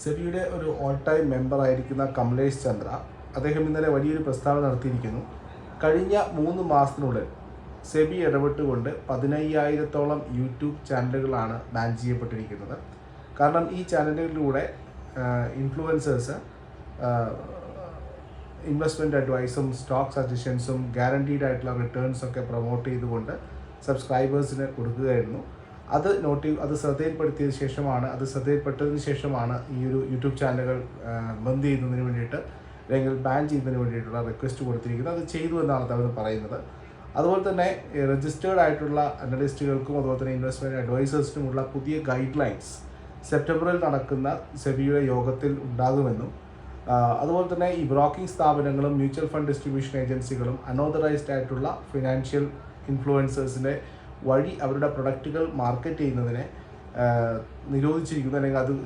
സെബിയുടെ ഒരു all time മെമ്പറായിരിക്കുന്ന Kamlesh Chandra അദ്ദേഹം ഇന്നലെ വലിയൊരു പ്രസ്താവന നടത്തിയിരിക്കുന്നു. കഴിഞ്ഞ 3 മാസത്തിനുള്ളിൽ സെബി ഇടപെട്ടുകൊണ്ട് 15,000-ഓളം യൂട്യൂബ് ചാനലുകളാണ് ബാൻ ചെയ്യപ്പെട്ടിരിക്കുന്നത്. കാരണം ഈ ചാനലുകളിലൂടെ ഇൻഫ്ലുവൻസേഴ്സ് ഇൻവെസ്റ്റ്മെൻറ്റ് അഡ്വൈസും സ്റ്റോക്ക് സജഷൻസും ഗ്യാരണ്ടീഡ് ആയിട്ടുള്ള റിട്ടേൺസൊക്കെ പ്രൊമോട്ട് ചെയ്തുകൊണ്ട് സബ്സ്ക്രൈബേഴ്സിന് കൊടുക്കുകയായിരുന്നു. അത് ശ്രദ്ധയിൽപ്പെട്ടതിന് ശേഷമാണ് ഈ ഒരു യൂട്യൂബ് ചാനലുകൾ ബന്ദ് ചെയ്യുന്നതിന് വേണ്ടിയിട്ട് അല്ലെങ്കിൽ ബാൻ ചെയ്യുന്നതിന് വേണ്ടിയിട്ടുള്ള റിക്വസ്റ്റ് കൊടുത്തിരിക്കുന്നത്. അത് ചെയ്തു എന്നാണ് അവർ പറയുന്നത്. അതുപോലെ തന്നെ രജിസ്റ്റേർഡ് ആയിട്ടുള്ള അനലിസ്റ്റുകൾക്കും അതുപോലെ തന്നെ ഇൻവെസ്റ്റ്മെൻറ്റ് അഡ്വൈസേഴ്സിനുമുള്ള പുതിയ ഗൈഡ് ലൈൻസ് സെപ്റ്റംബറിൽ നടക്കുന്ന സെബിയുടെ യോഗത്തിൽ ഉണ്ടാകുമെന്നും അതുപോലെ തന്നെ ഈ ബ്രോക്കിംഗ് സ്ഥാപനങ്ങളും മ്യൂച്വൽ ഫണ്ട് ഡിസ്ട്രിബ്യൂഷൻ ഏജൻസികളും അൺഓതറൈസ്ഡ് ആയിട്ടുള്ള ഫിനാൻഷ്യൽ ഇൻഫ്ലുവൻസേഴ്സിനെ വഴി അവരുടെ പ്രൊഡക്റ്റുകൾ മാർക്കറ്റ് ചെയ്യുന്നതിനെ നിരോധിച്ചിരിക്കുന്നു, അല്ലെങ്കിൽ അത്